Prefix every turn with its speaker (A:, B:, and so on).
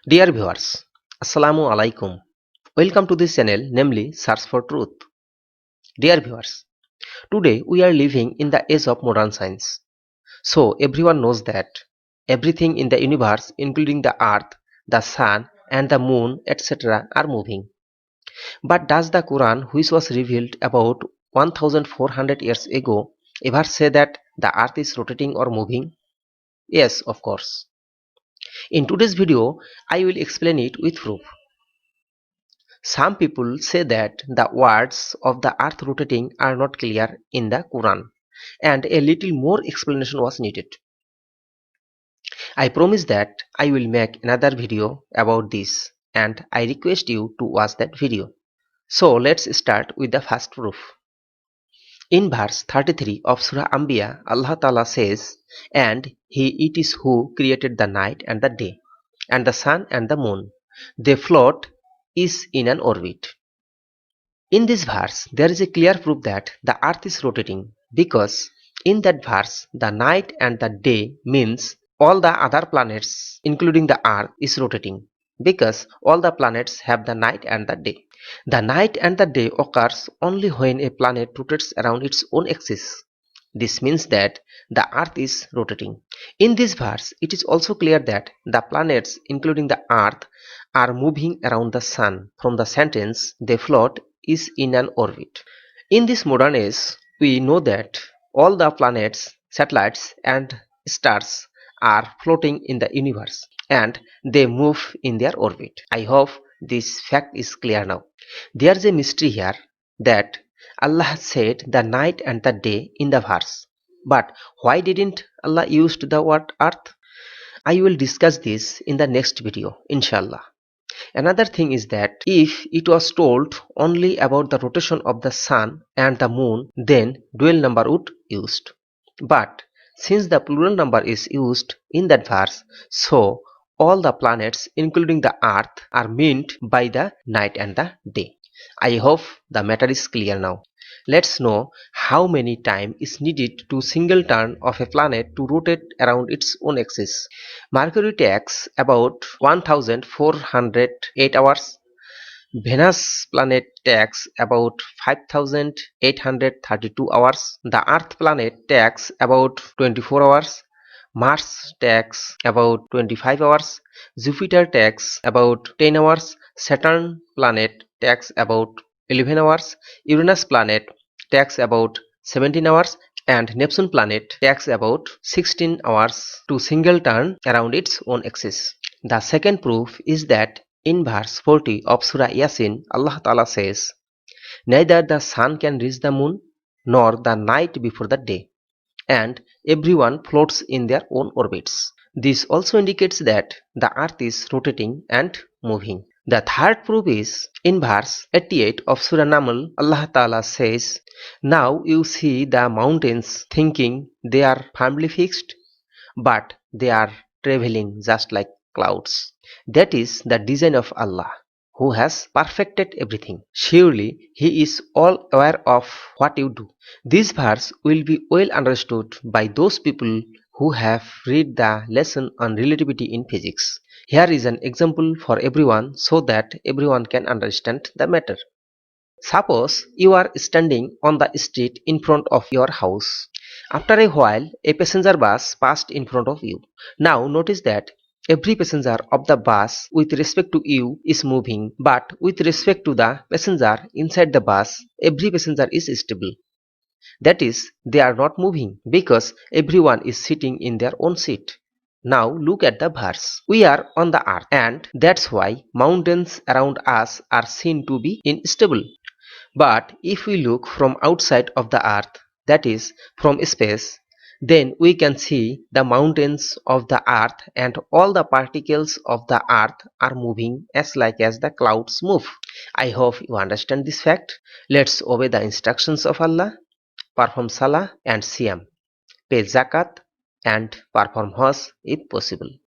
A: Dear viewers, Assalamu alaikum. Welcome to this channel, namely Search for Truth. Dear viewers, today we are living in the age of modern science. So everyone knows that everything in the universe, including the earth, the sun, and the moon, etc., are moving. But does the Quran, which was revealed about 1400 years ago, ever say that the earth is rotating or moving? Yes, of course. In today's video, I will explain it with proof. Some people say that the words of the earth rotating are not clear in the Quran and a little more explanation was needed. I promise that I will make another video about this and I request you to watch that video. So let's start with the first proof. In verse 33 of Surah Ambiya, Allah Ta'ala says, "And it is who created the night and the day, and the sun and the moon. They float is in an orbit." In this verse, there is a clear proof that the earth is rotating because in that verse, the night and the day means all the other planets, including the earth, is rotating because all the planets have the night and the day. The night and the day occurs only when a planet rotates around its own axis. This means that the earth is rotating. In this verse, it is also clear that the planets, including the earth, are moving around the sun. From the sentence, they float is in an orbit. In this modern age, we know that all the planets, satellites, and stars are floating in the universe and they move in their orbit. I hope this fact is clear now. There is a mystery here that Allah has said the night and the day in the verse. But why didn't Allah use the word earth? I will discuss this in the next video, inshallah. Another thing is that if it was told only about the rotation of the sun and the moon, then dual number would used. But since the plural number is used in that verse, so all the planets, including the earth, are meant by the night and the day. I hope the matter is clear now. Let's know how many time is needed to single turn of a planet to rotate around its own axis. Mercury takes about 1408 hours. Venus planet takes about 5832 hours. The Earth planet takes about 24 hours. Mars takes about 25 hours. Jupiter takes about 10 hours. Saturn planet takes about 11 hours. Uranus planet takes about 17 hours. And Neptune planet takes about 16 hours to single turn around its own axis. The second proof is that in verse 40 of Surah Ya-seen Allah Ta'ala says, "Neither the sun can reach the moon, nor the night before the day, and everyone floats in their own orbits." This also indicates that the earth is rotating and moving. The third proof is in verse 88 of Surah Naml, Allah Ta'ala says, "Now you see the mountains thinking they are firmly fixed, but they are traveling just like clouds." That is the design of Allah, who has perfected everything. Surely He is all aware of what you do. This verse will be well understood by those people who have read the lesson on relativity in physics. Here is an example for everyone so that everyone can understand the matter. Suppose you are standing on the street in front of your house. After a while, a passenger bus passed in front of you. Now notice that every passenger of the bus with respect to you is moving, but with respect to the passenger inside the bus, every passenger is stable. That is, they are not moving because everyone is sitting in their own seat. Now look at the verse. We are on the earth and that's why mountains around us are seen to be unstable. But if we look from outside of the earth, that is, from space, then we can see the mountains of the earth and all the particles of the earth are moving as like as the clouds move. I hope you understand this fact. Let's obey the instructions of Allah, perform Salah and Siyam, pay Zakat and perform Hajj if possible.